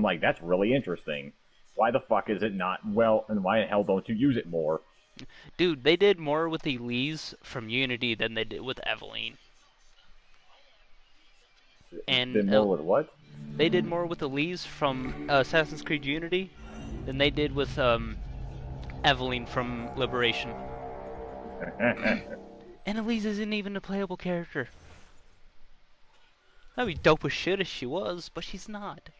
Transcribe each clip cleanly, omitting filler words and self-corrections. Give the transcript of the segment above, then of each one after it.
I'm like, that's really interesting. Why the fuck is it not well, and why the hell don't you use it more? Dude, they did more with Elise from Unity than they did with Eveline. And Then more with what? they did more with Elise from Assassin's Creed Unity than they did with Eveline from Liberation. And Elise isn't even a playable character. That'd be dope as shit if she was, but she's not.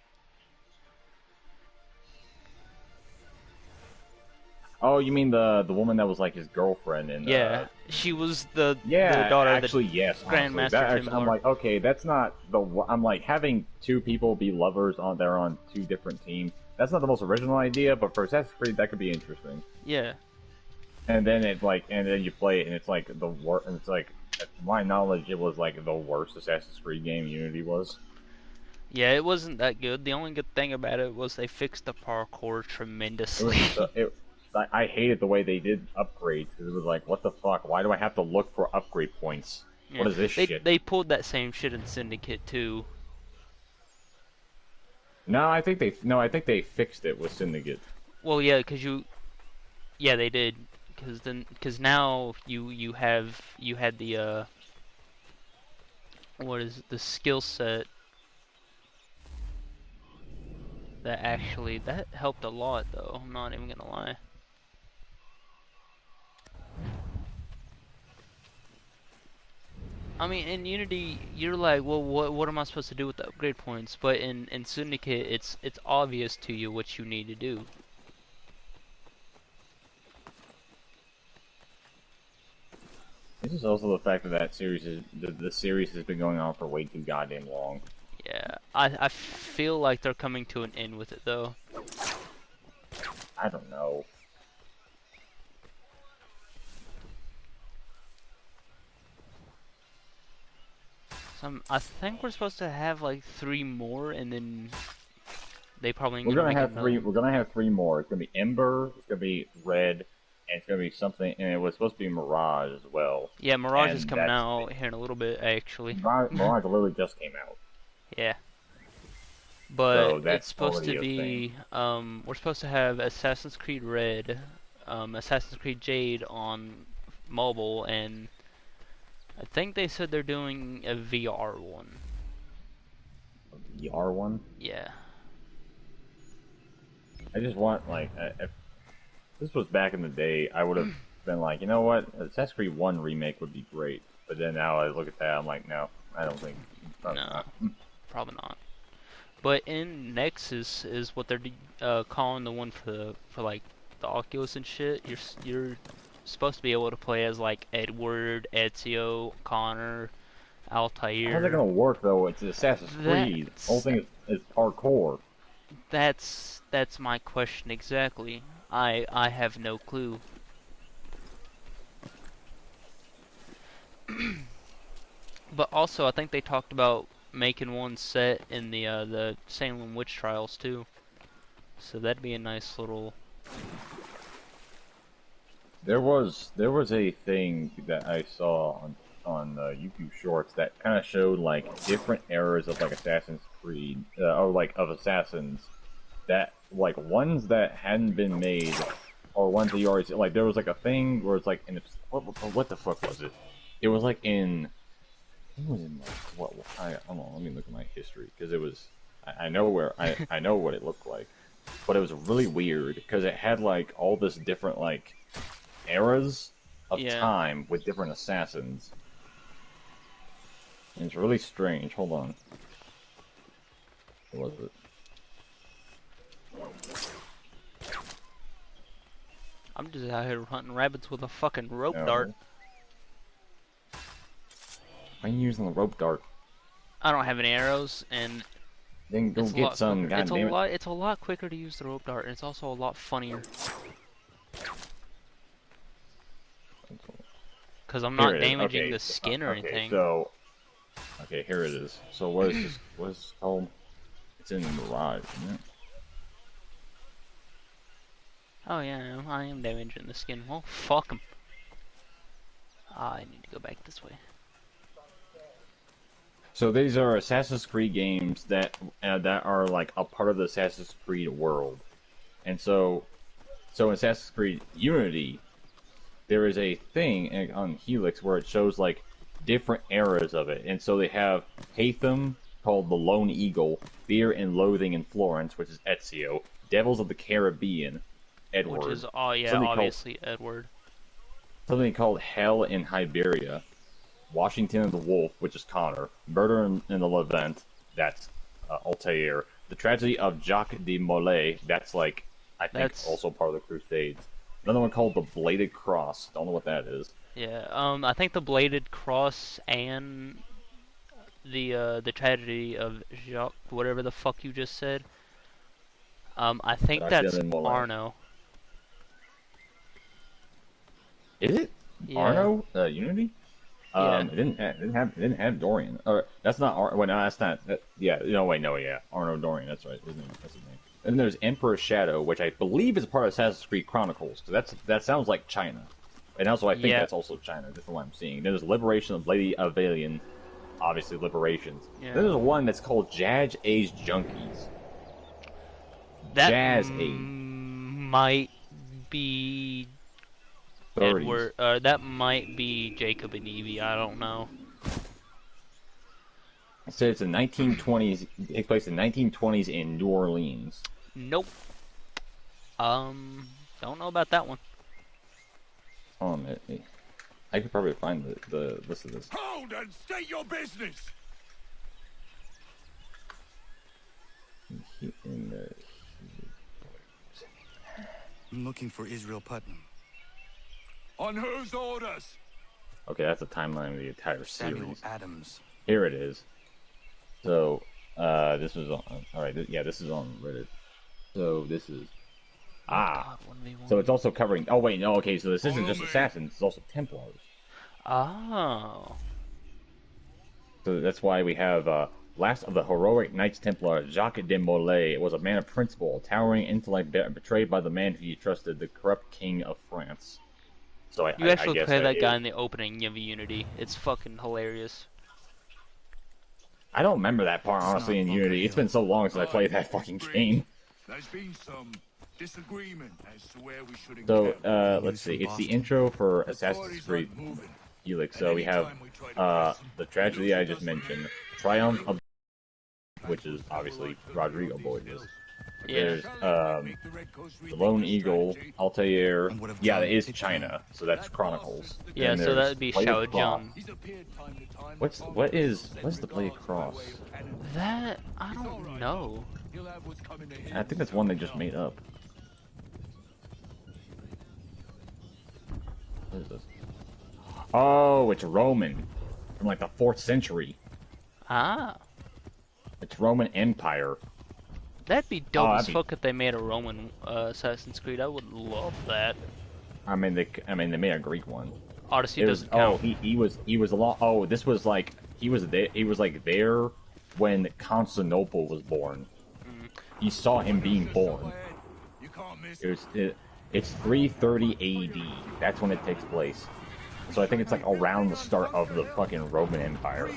Oh, you mean the woman that was like his girlfriend in Yeah, she was the Yeah, daughter of the actually, yes. Honestly, Grandmaster that actually, I'm Timlar. like, okay, that's not the. I'm like having two people be lovers on they're on two different teams. That's not the most original idea, but for Assassin's Creed, that could be interesting. Yeah, And then it like, and then you play it, and it's like the worst. And it's like, to my knowledge, it was like the worst Assassin's Creed game Unity was. yeah, it wasn't that good. The only good thing about it was they fixed the parkour It was tremendously. it. I hated the way they did upgrades because it was like, what the fuck? Why do I have to look for upgrade points? Yeah, What is this they shit? they pulled that same shit in Syndicate too. No, I think they fixed it with Syndicate. Well, yeah, yeah, they did, because now you had the what is it, the skill set that actually that helped a lot though. I'm not even gonna lie. I mean, in Unity, you're like, well, what am I supposed to do with the upgrade points? But in Syndicate, it's obvious to you what you need to do. This is also the fact that that series is the series has been going on for way too goddamn long. Yeah, I feel like they're coming to an end with it though. I don't know. I think we're supposed to have like 3 more, and then they probably ain't We're gonna gonna make have another three. one. We're gonna have three more. It's gonna be Ember. It's gonna be Red, and it's gonna be something. And it was supposed to be Mirage as well. Yeah, Mirage is And coming that's out here in a little bit, actually. Mirage literally just came out, Yeah, but so it's that's supposed to already a thing. be. We're supposed to have Assassin's Creed Red, Assassin's Creed Jade on mobile, and I think they said they're doing a VR one. The R one. Yeah. I just want like if this was back in the day, I would have been like, you know what, Assassin's Creed One remake would be great. But then now I look at that, I'm like, no, I don't think. Probably No, not. probably not. But in Nexus is what they're calling the one for like the Oculus and shit. You're supposed to be able to play as like Edward, Ezio, Connor, How's that Altair. gonna work though? It's Assassin's Creed. The whole That's thing is parkour. that's my question exactly. I have no clue. But also, I think they talked about making one set in the Salem witch trials too. So that'd be a nice little. There was a thing that I saw on YouTube Shorts that kind of showed like different eras of like Assassin's Creed or like of Assassins that like ones that hadn't been made or ones that you already like. There was like a thing where it's like in what the fuck was it? It was like in it was in like what I hold on, let me look at my history because it was I know where I know what it looked like, but it was really weird because it had like all this different like eras of Yeah. time with different assassins. And it's really strange. Hold on. What was it? I'm just out here hunting rabbits with a fucking rope dart. No. Why are you using the rope dart? I don't have any arrows, and Then go it's a get lot some. quicker. God damn it! It's a lot quicker to use the rope dart, and it's also a lot funnier. Cause I'm Here not it is. damaging the skin or Okay. anything. So, okay, here it is. So what is this? What is this called? It's in Mirage, isn't it? Oh yeah, I am damaging the skin. Well, fuck 'em. I need to go back this way. So these are Assassin's Creed games that are like a part of the Assassin's Creed world, and so in Assassin's Creed Unity, there is a thing on Helix where it shows like different eras of it, and so they have Hatham called the Lone Eagle, Fear and Loathing in Florence, which is Ezio, Devils of the Caribbean, Which Edward, is, oh yeah, something called obviously Edward. Hell in Hiberia, Washington and the Wolf, which is Connor, Murder in the Levant, that's Altair, The Tragedy of Jacques de Molay, that's like I think That's also part of the Crusades. Another one called The Bladed Cross, don't know what that is. yeah. I think the Bladed Cross and the tragedy of Jacques, whatever the fuck you just said. I think Jacques that's de Molay. Arno. Is it Yeah, Arno Unity? yeah, It didn't have Dorian. Or that's not Ar. Wait, no, that's not. Yeah, no, wait, no, yeah, Arno Dorian. That's right. That's his name. And then there's Emperor Shadow, which I believe is part of Assassin's Creed Chronicles, because that sounds like China, and also I think yeah, that's also China. Just from what I'm seeing. Then there's Liberation of Lady Avalion, obviously Liberations. yeah. Then there's one that's called Jazz Age Junkies. That Jazz Age might be 30s. Edward. That might be Jacob and Evie. I don't know. It says it's in 1920s. It takes place in 1920s in New Orleans. Nope. Don't know about that one. I could probably find the list of this. Hold and state your business. In the, I'm looking for Israel Putnam. On whose orders? okay, that's the timeline of the entire Samuel series. Adams. Here it is. So, this was on. All right, yeah, this is on Reddit. So this is God, 1v1. So it's also covering. Oh wait, no. Okay, so this isn't just assassins; it's also Templars. Oh. So that's why we have last of the heroic Knights Templar, Jacques de Molay was a man of principle, a towering intellect betrayed by the man who he trusted, the corrupt king of France. So You actually I guess play that guy is. in the opening of Unity. It's fucking hilarious. I don't remember that part honestly in Unity. It's been so long since I played that fucking game. There's been some disagreement as to where we should So encamp. let's see. It's the intro for Assassin's Creed Helix. So we have the tragedy I just mentioned, Triumph of, which is obviously Rodrigo Boyes. Yeah. There's the Lone Eagle, Altair. Yeah, that is China. So that's Chronicles. Yeah, Then so there's that'd be Blade of Xiao Cross. Jung. What's the Blade Cross? That I don't know. I think that's one they just made up. What is this? Oh, it's Roman from like the 4th century. Ah, It's Roman Empire. that'd be dope Oh, as that'd be- fuck if they made a Roman Assassin's Creed. I would love that. I mean they made a Greek one. Odyssey It was, doesn't count. he was a lot. Oh, this was like he was like there when Constantinople was born. He saw him being born. You can't miss It's 330 AD. That's when it takes place. So I think it's like around the start of the fucking Roman Empire.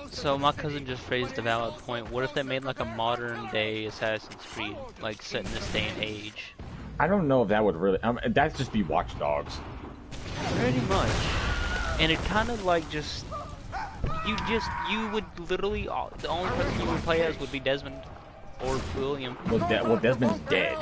So my cousin just raised a valid point. What if they made like a modern day Assassin's Creed, like set in this day and age? I don't know if that would really. That'd just be Watch Dogs. Pretty much. And it kind of like you would literally, the only person you would play as would be Desmond or William. Well, Desmond's dead.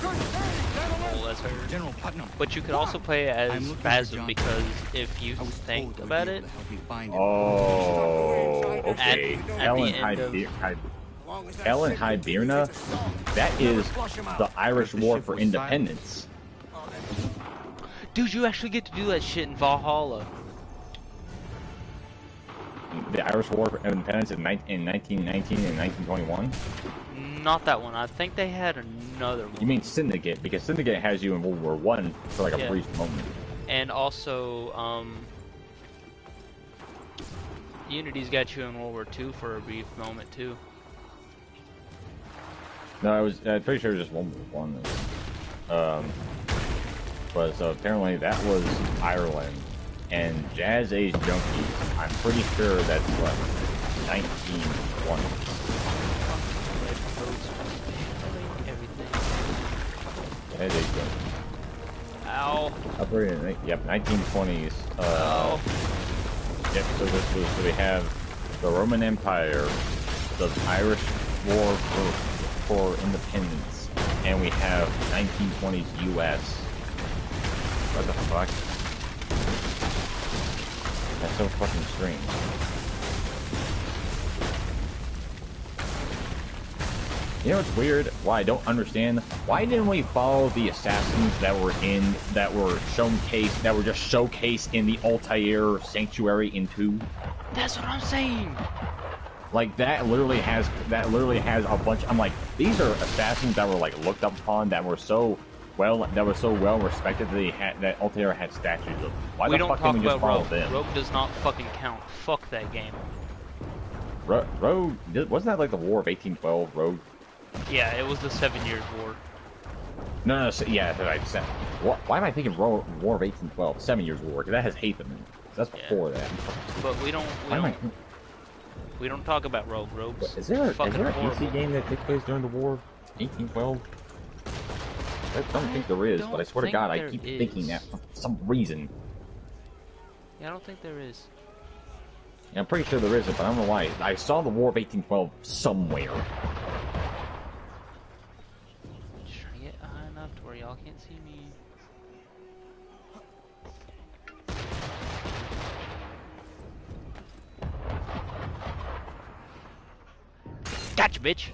Oh, that's her. General Putnam. But you could also play as I'm looking for Basim John. because if you I was think told about you it, would help me find him. Oh, okay. At the Ellen end of- Hiberna, that is the Irish War for Independence. dude, you actually get to do that shit in Valhalla. The Irish War for Independence in 1919 and 1921. Not that one. I think they had another one. You mean Syndicate? Because Syndicate has you in World War One for like a Yeah. brief moment. And also, Unity's got you in World War II for a brief moment too. No, I'm pretty sure it was just World War One. But so apparently that was Ireland, and Jazz Age Junkies. I'm pretty sure that's what 1920. There you go. Ow. Operating in, yep, 1920s. Ow. Yep, so we have the Roman Empire, the Irish War for Independence, and we have 1920s U.S. What the fuck? That's so fucking strange. You know what's weird? Why I don't understand? Why didn't we follow the assassins that were just showcased in the Altair Sanctuary in 2? That's what I'm saying. Like that literally has a bunch. I'm like, these are assassins that were like looked up upon, that were so well respected that Altair had statues of. Why the fuck can we just follow them? Rogue does not fucking count. Fuck that game. Rogue wasn't that like the War of 1812? Rogue. Yeah, it was the 7 Years' War. No, yeah, I said. Why am I thinking War of 1812? 7 Years' War, because that has Hatham in it. That's before that. But we don't talk about Rogue. Rogue's is there an horrible. AC game that takes place during the War of 1812? I don't think there is, but I swear to God, I keep thinking that for some reason. Yeah, I don't think there is. Yeah, I'm pretty sure there isn't, but I don't know why. I saw the War of 1812 somewhere. Just trying to get high enough to where y'all can't see me. Gotcha, bitch!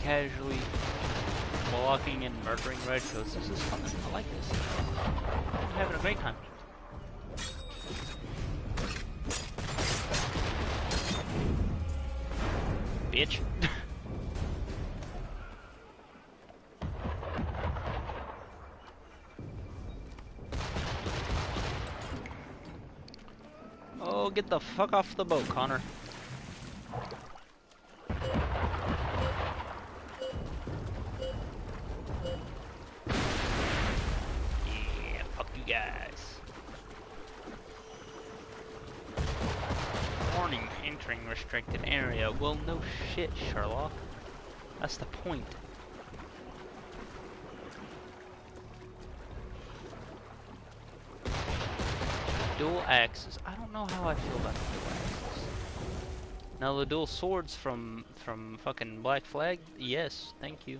Casually walking and murdering redcoats. This is fun. I like this. I'm having a great time. Bitch. Oh, get the fuck off the boat, Connor. Restricted area. Well, no shit, Sherlock. That's the point. Dual axes. I don't know how I feel about the dual axes. Now the dual swords from fucking Black Flag. Yes, thank you.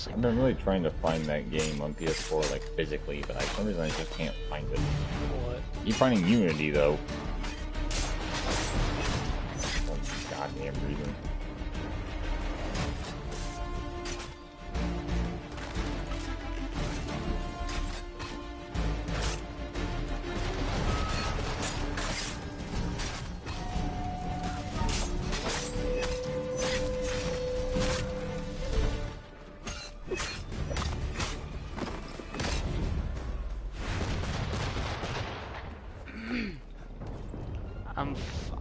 I've been really trying to find that game on PS4, like, physically, but for some reason I just can't find it. What? Keep finding Unity, though. For some goddamn reason.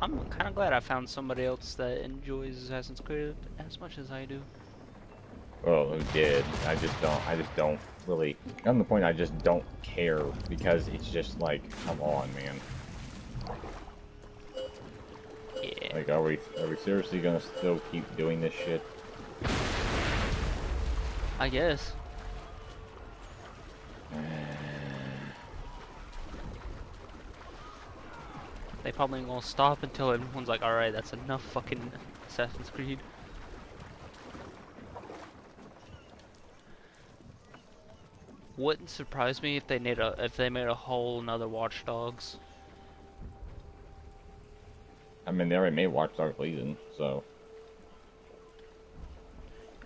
I'm kind of glad I found somebody else that enjoys Assassin's Creed as much as I do. Well, who did? I just don't really. On the point, I just don't care because it's just like, come on, man. Yeah. Like, are we seriously gonna still keep doing this shit? I guess. They probably ain't gonna stop until everyone's like, alright, that's enough fucking Assassin's Creed. Wouldn't surprise me if they made a whole another Watch Dogs. I mean, they already made Watch Dogs Legion, so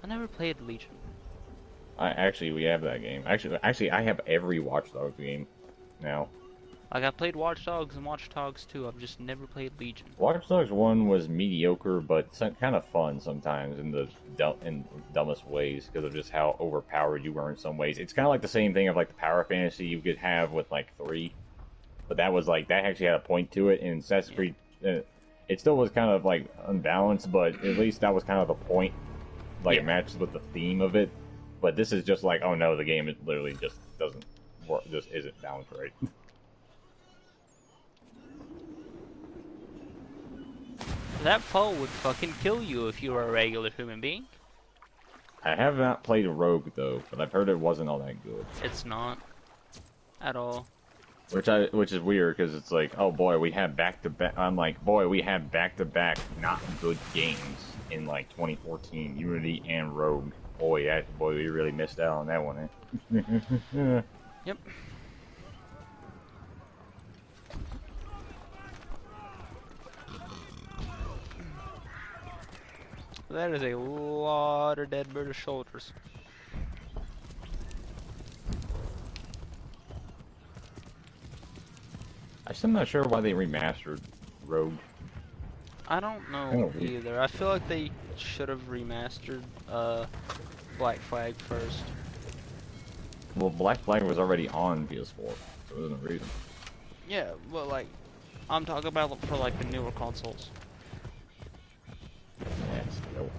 I never played Legion. we have that game. Actually, I have every Watch Dogs game now. Like I played Watch Dogs and Watch Dogs 2. I've just never played Legion. Watch Dogs 1 was mediocre, but kind of fun sometimes in the dumbest ways because of just how overpowered you were in some ways. It's kind of like the same thing of like the power fantasy you could have with like 3, but that was like that actually had a point to it. In Assassin's Creed, it still was kind of like unbalanced, but at least that was kind of the point. Like it matches with the theme of it. But this is just like, oh no, the game literally just doesn't work. Just isn't balanced right. That foe would fucking kill you if you were a regular human being. I have not played Rogue though, but I've heard it wasn't all that good. It's not at all. Which is weird because it's like, oh boy, we have back to back. I'm like, boy, we have back to back not good games in like 2014, Unity and Rogue. Boy, we really missed out on that one. Eh? Yep. That is a lot of dead British soldiers. I'm still not sure why they remastered Rogue. I don't know either. I feel like they should have remastered Black Flag first. Well, Black Flag was already on PS4, so there's no reason. Yeah, well, like, I'm talking about for like the newer consoles. Yes, no.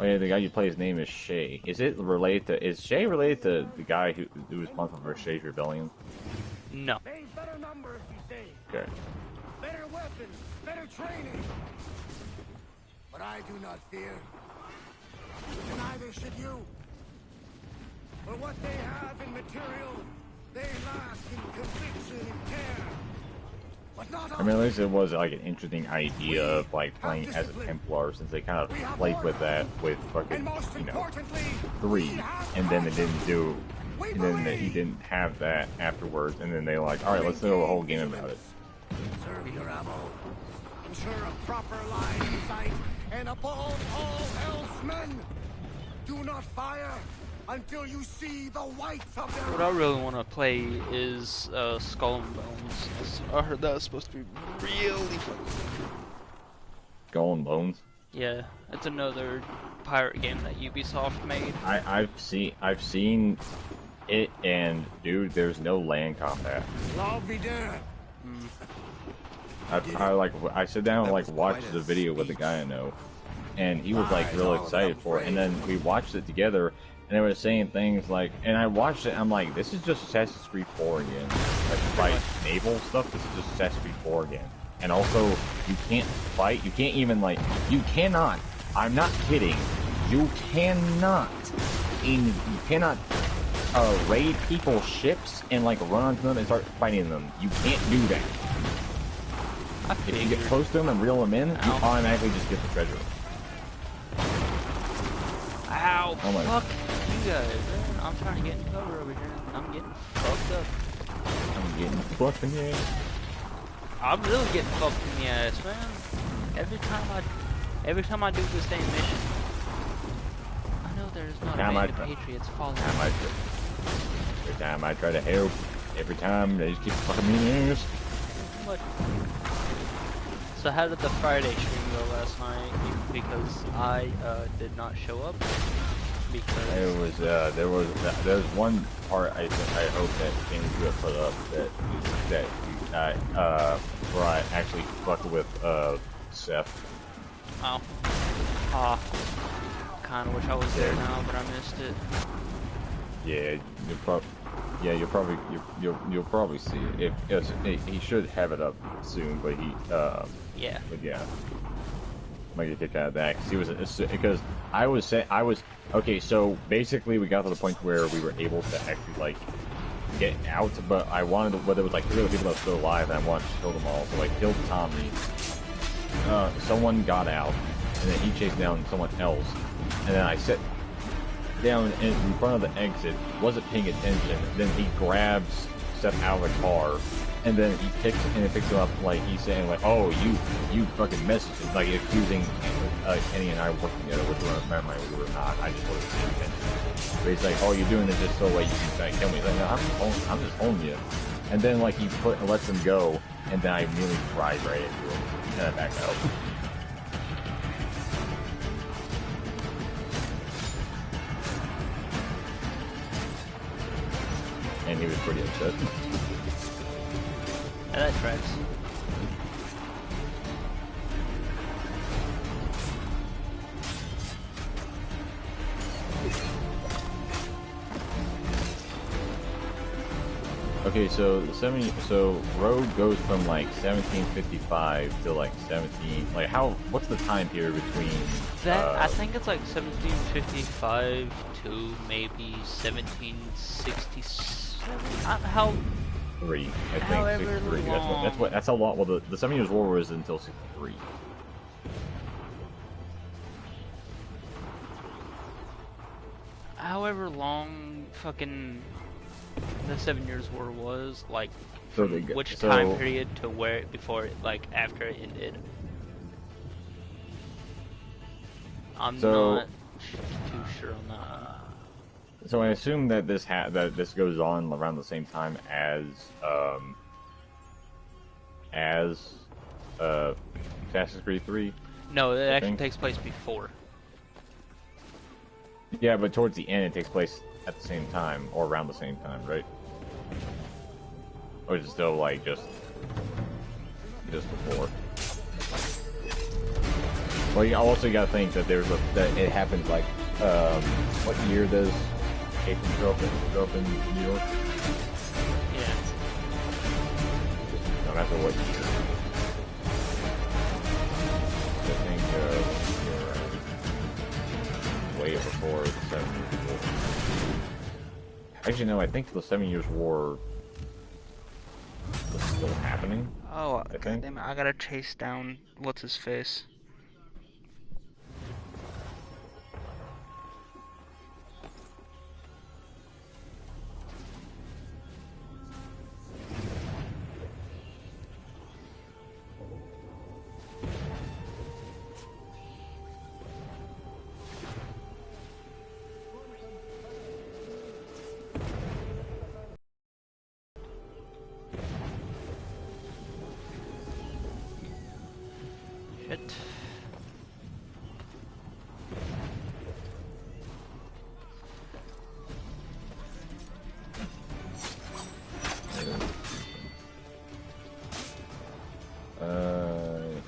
Oh yeah, the guy you play, his name is Shay. Is Shay related to the guy who was responsible for Shay's rebellion? No. Better numbers, you say. Okay. Better weapons, better training. But I do not fear. And neither should you. For what they have in material, they lack in conviction and care. But not I mean, at least it was like an interesting idea of like playing as a Templar, since they kind of played with that with fucking, you know, 3, and then they didn't do, and then he didn't have that afterwards, and then they like, all right, let's do a whole game about it. Conserve your ammo. Ensure a proper line of sight, and above all else, men, do not fire until you see the whites of their What I really want to play is Skull and Bones. I heard that was supposed to be really fun. Skull and Bones. Yeah, it's another pirate game that Ubisoft made. I've seen it, and dude, there's no land combat. Love be dead. I sit down and like watched the video with a guy I know, and he was like real excited for it, and then we watched it together. And they were saying things like, and I watched it, I'm like, this is just Assassin's Creed 4 again. Like naval stuff, this is just Assassin's Creed 4 again. And also, you can't fight, you can't even like, you cannot, I'm not kidding, you cannot raid people's ships and like run onto them and start fighting them. You can't do that. If you get close to them and reel them in, you automatically just get the treasure. Ow, Oh my fuck you guys, man. I'm trying to get in cover over here. I'm getting fucked up. I'm getting fucked in the ass. I'm really getting fucked in the ass, man. Every time I do this damn mission, I know there's not a band of patriots following me. Every time I try to help, every time they just keep fucking me in the ass. What? So how did the Friday stream go last night? Because I did not show up. Because it was there's one part I hope that Andrew put up where I actually fucked with Seth. Oh. Kinda wish I was there now, but I missed it. Yeah, you'll probably see it. He should have it up soon, but yeah. But yeah. Might get kicked out of that because I was okay. So basically, we got to the point where we were able to actually like get out, but I wanted, but there was like 3 other people that were still alive, and I wanted to kill them all. So I killed Tommy, someone got out, and then he chased down someone else, and then I sat down in front of the exit, wasn't paying attention. Then he grabs Seth out of the car, and then he picks him up like he's saying like, "Oh, you fucking messed," like accusing Kenny and I working together, which we were not. I just wasn't paying attention. But he's like, "Oh, you're doing this just so like you can try and kill me." He's like, "No, I'm just holding you." And then like he lets him go, and then I immediately drive right into him, and I back out. And he was pretty upset. Yeah, that tracks. Okay, so Rogue goes from like 1755 to like 17. Like what's the time period between? That I think it's like 1755 to maybe 1767. How? 3, I think. However 63. long. That's how long. Well, the 7 Years' War was until 63. However long, fucking the 7 Years' War was, like, So from which time period to where before it, like after it ended. I'm not too sure on that one. So I assume that this goes on around the same time as Assassin's Creed 3. No, it actually takes place before. Yeah, but towards the end it takes place at the same time or around the same time, right? Or is it still like just before? Well, you also got to think that that it happened like what year does Nathan grow up in New York? Yeah. No matter what year. I think you're way before the 7 Years' War. Actually, no. I think the 7 Years' War was still happening. Oh, I think. goddamn it! I gotta chase down what's his face. Shit.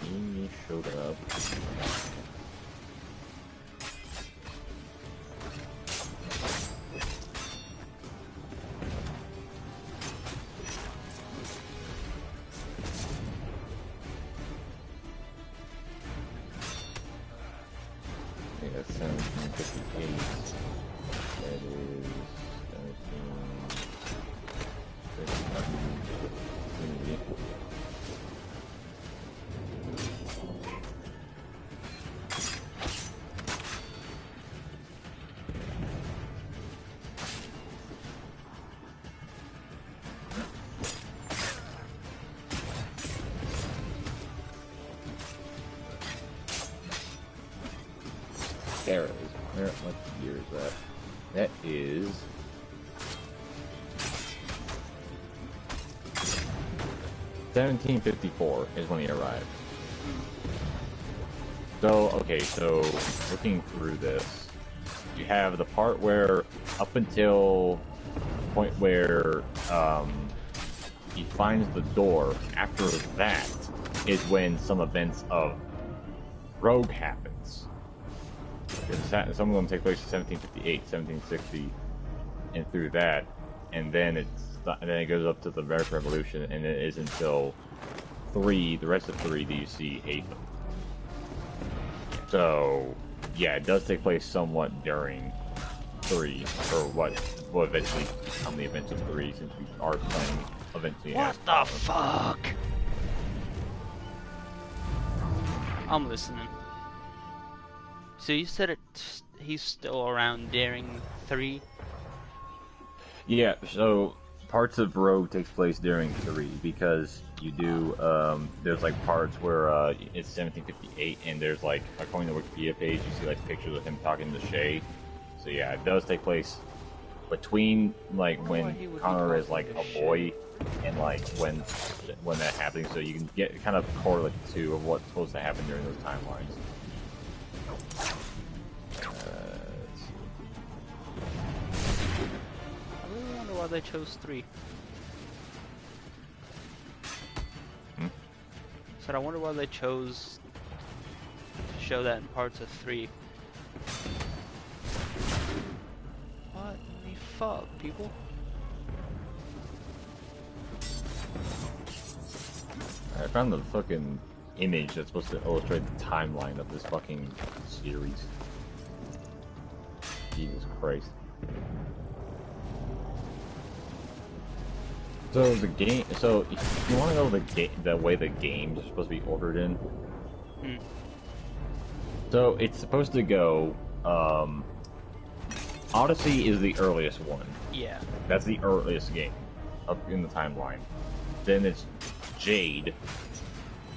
He showed up. I think that's 1758. That is 1758. There it is. What year is that? That is 1754 is when he arrived. So, okay, so looking through this, you have the part where up until the point where he finds the door. After that is when some events of Rogue happens. Some of them take place in 1758, 1760, and through that, and then it goes up to the American Revolution, and it is until 3, the rest of 3, that you see Aetham. So, yeah, it does take place somewhat during 3, or what will eventually become the events of 3, since we are playing eventually. What the fuck? I'm listening. So you said he's still around during 3? Yeah, so parts of Rogue takes place during 3 because you do there's like parts where it's 1758 and there's like, according to the Wikipedia page, you see like pictures of him talking to Shay. So yeah, it does take place between like when Connor is like a boy and like when that happens, so you can get kind of correlate to of what's supposed to happen during those timelines. I really wonder why they chose 3. Said I wonder why they chose to show that in parts of 3. What the fuck, people? I found the fucking image that's supposed to illustrate the timeline of this fucking series. Jesus Christ. So the game. So if you want to know the way the games are supposed to be ordered in. So it's supposed to go. Odyssey is the earliest one. Yeah. That's the earliest game up in the timeline. Then it's Jade,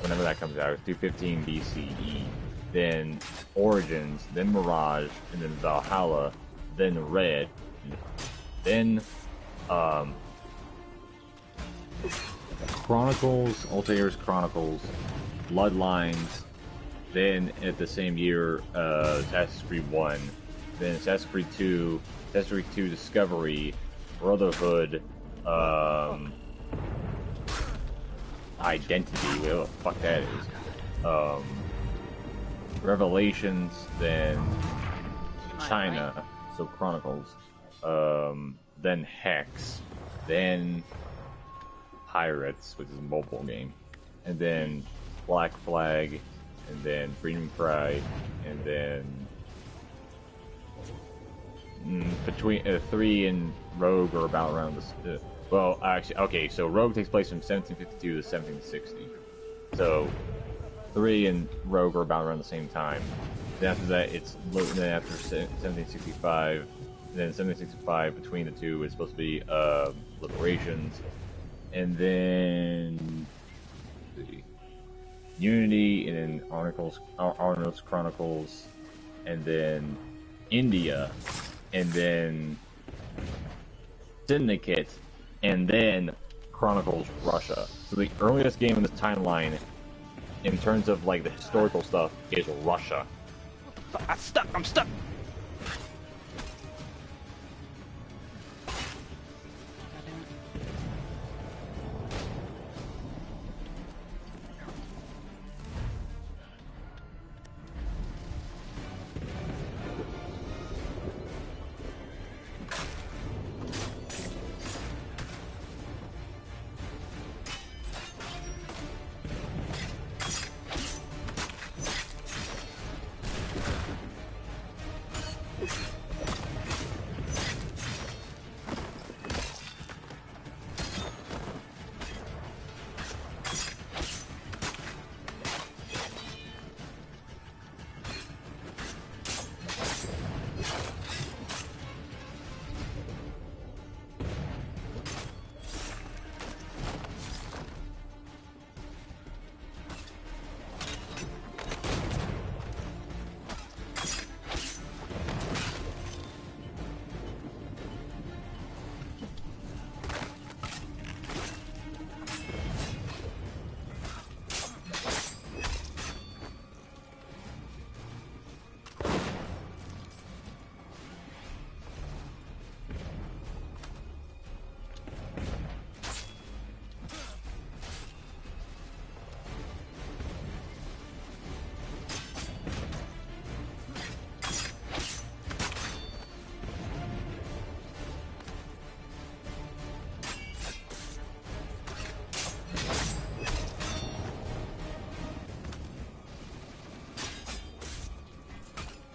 whenever that comes out, it's 215 BCE. Then Origins, then Mirage, and then Valhalla, then Red, then Chronicles, Altair's Chronicles, Bloodlines, then at the same year, Assassin's Creed 1, then Assassin's Creed 2, Assassin's Creed 2 Discovery, Brotherhood, Identity, whatever the fuck that is, Revelations, then China, so Chronicles, then Hex, then Pirates, which is a mobile game, and then Black Flag, and then Freedom Cry, and then between 3 and Rogue are about around this. Well, actually, okay, so Rogue takes place from 1752 to 1760. So 3 and Rogue are about around the same time. Then after that, it's then after 1765. Then 1765 between the two is supposed to be Liberations, and then Unity, and then Arnold's Chronicles, and then India, and then Syndicate, and then Chronicles Russia. So the earliest game in this timeline, in terms of like the historical stuff, is Russia. I'm stuck. I'm stuck.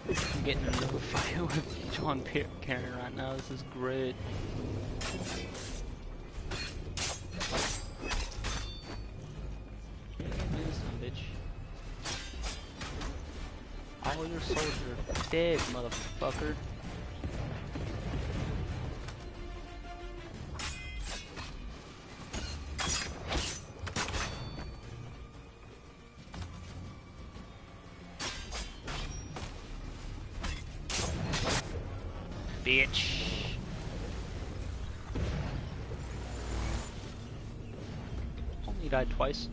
I'm getting into a fight with John Karen right now. This is great. Bitch. All your soldiers are dead, motherfucker. Bitch. Only died twice.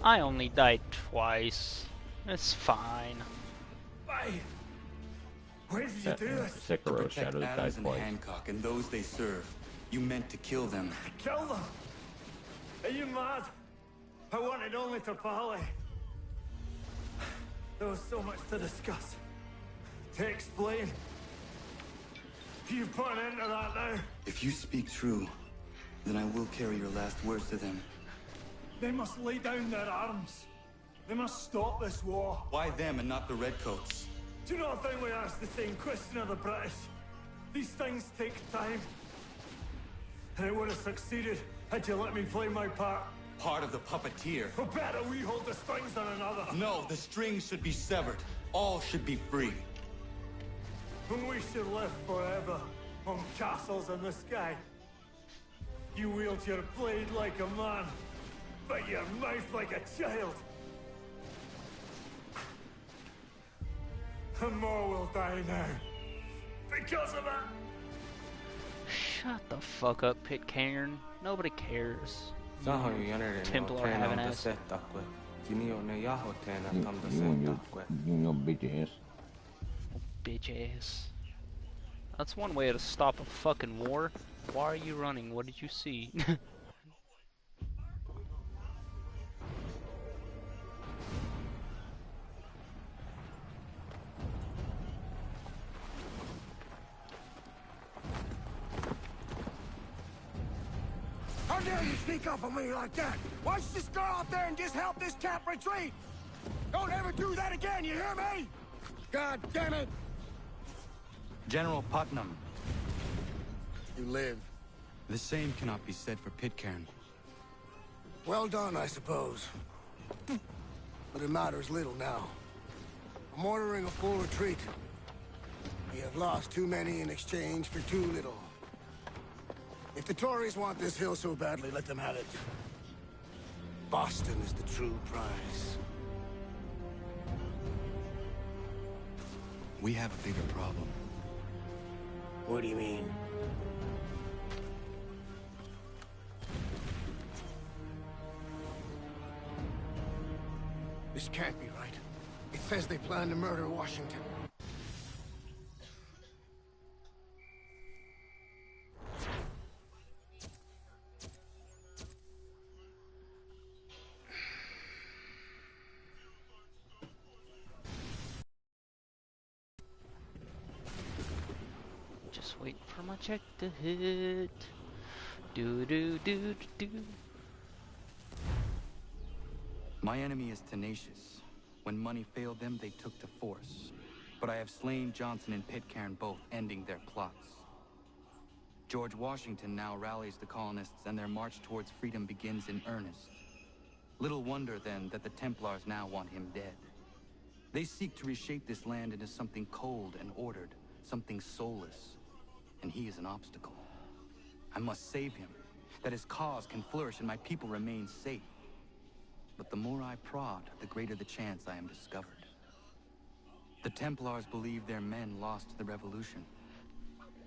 I only died twice. It's fine. Why? Why did you do this? To Sekiro protect Shadows died Adams and twice. Hancock and those they serve, you meant to kill them. Kill them? Are you mad? I wanted only to parley. There was so much to discuss, to explain. You put an end to that now. If you speak true, then I will carry your last words to them. They must lay down their arms. They must stop this war. Why them and not the Redcoats? Do you not think we asked the same question of the British? These things take time. And it would have succeeded had you let me play my part. Part of the puppeteer. Or better, we hold the strings on another. No, the strings should be severed. All should be free. And we should live forever on castles in the sky. You wield your blade like a man, but your mouth like a child. And more will die now. Because of that. Shut the fuck up, Pitcairn. Nobody cares. Templar having ass. You and your bitch ass. Bitch ass. That's one way to stop a fucking war. Why are you running? What did you see? How dare you sneak up on me like that? Why don't you just go out there and just help this camp retreat? Don't ever do that again, you hear me? God damn it! General Putnam. You live. The same cannot be said for Pitcairn. Well done, I suppose. But it matters little now. I'm ordering a full retreat. We have lost too many in exchange for too little. If the Tories want this hill so badly, let them have it. Boston is the true prize. We have a bigger problem. What do you mean? This can't be right. It says they plan to murder Washington. Just wait for my check to hit. Do do do do. My enemy is tenacious. When money failed them, they took to force. But I have slain Johnson and Pitcairn both, ending their plots. George Washington now rallies the colonists, and their march towards freedom begins in earnest. Little wonder, then, that the Templars now want him dead. They seek to reshape this land into something cold and ordered, something soulless. And he is an obstacle. I must save him, that his cause can flourish and my people remain safe. But the more I prod, the greater the chance I am discovered. The Templars believe their men lost the revolution.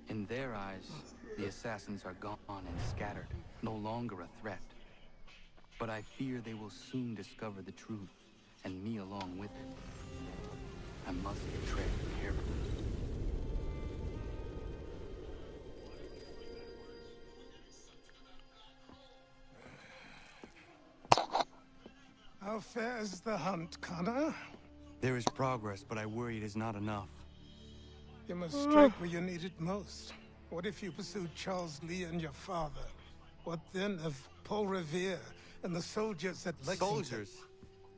In their eyes, the assassins are gone and scattered, no longer a threat. But I fear they will soon discover the truth, and me along with it. I must tread carefully. How fares the hunt, Connor? There is progress, but I worry it is not enough. You must strike where you need it most. What if you pursued Charles Lee and your father? What then of Paul Revere and the soldiers at Lexington? Soldiers?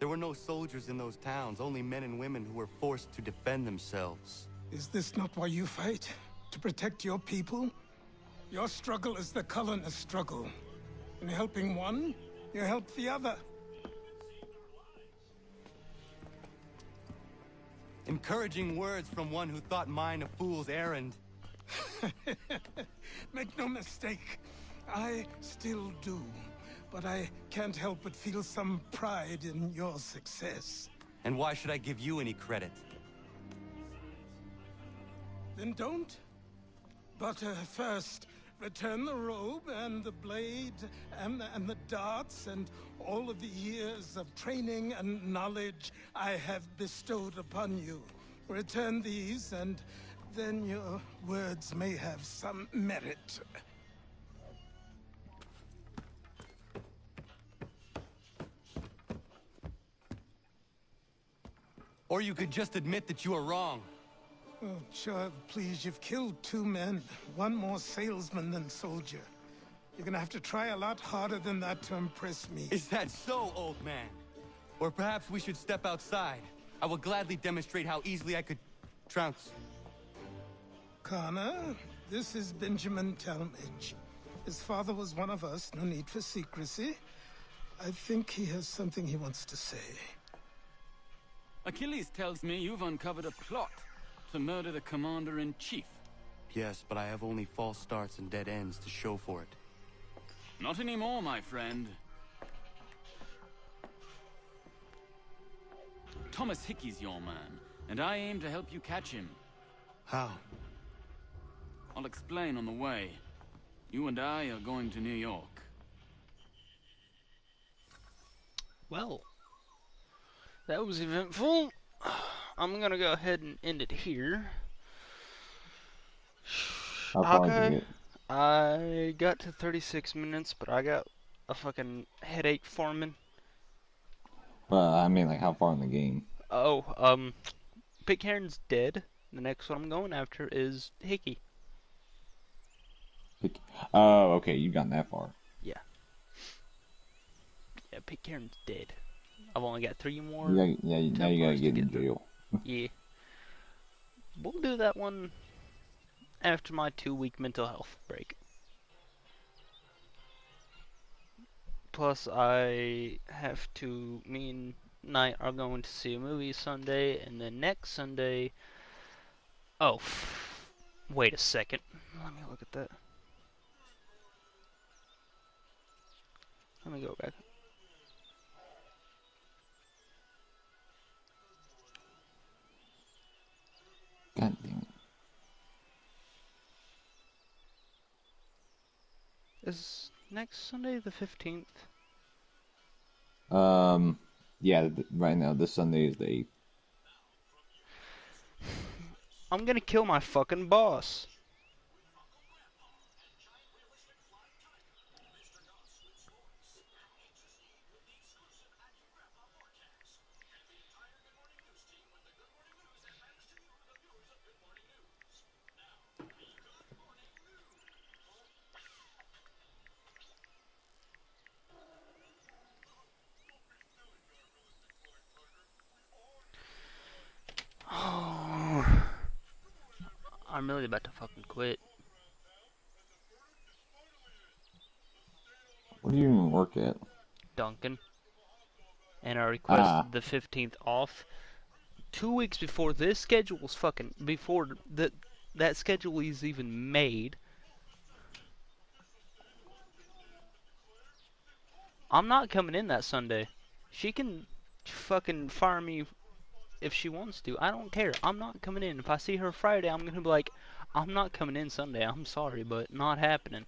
There were no soldiers in those towns, only men and women who were forced to defend themselves. Is this not why you fight? To protect your people? Your struggle is the colonist struggle. In helping one, you help the other. Encouraging words from one who thought mine a fool's errand. Make no mistake, I still do. But I can't help but feel some pride in your success. And why should I give you any credit? Then don't. But first, return the robe and the blade and the darts and all of the years of training and knowledge I have bestowed upon you. Return these, and then your words may have some merit. Or you could just admit that you are wrong. Oh, sure, please, you've killed 2 men. One more salesman than soldier. You're gonna have to try a lot harder than that to impress me. Is that so, old man? Or perhaps we should step outside. I will gladly demonstrate how easily I could trounce. Connor, this is Benjamin Talmadge. His father was one of us, no need for secrecy. I think he has something he wants to say. Achilles tells me you've uncovered a plot to murder the commander-in-chief. Yes, but I have only false starts and dead ends to show for it. Not anymore, my friend. Thomas Hickey's your man, and I aim to help you catch him. How? I'll explain on the way. You and I are going to New York. Well, that was eventful. I'm gonna go ahead and end it here. How far did you Okay, get? I got to 36 minutes, but I got a fucking headache forming. I mean, like, how far in the game? Oh, Pitcairn's dead. The next one I'm going after is Hickey. Oh, okay, you've gotten that far. Yeah, Pitcairn's dead. I've only got 3 more. Now you gotta Templars to get in get through. jail. Yeah. We'll do that one after my 2-week mental health break. Plus, me and Knight are going to see a movie Sunday, and then next Sunday... Oh, wait a second. Let me look at that. Let me go back. God damn it. Is next Sunday the 15th? Yeah, right now, this Sunday is the 8th. I'm gonna kill my fucking boss. Oh, I'm really about to fucking quit. What do you even work at? Duncan. And I requested Ah. the 15th off 2 weeks before this schedule was before that schedule is even made. I'm not coming in that Sunday. She can fucking fire me if she wants to. I don't care. I'm not coming in. If I see her Friday, I'm gonna be like, I'm not coming in Sunday. I'm sorry, but not happening.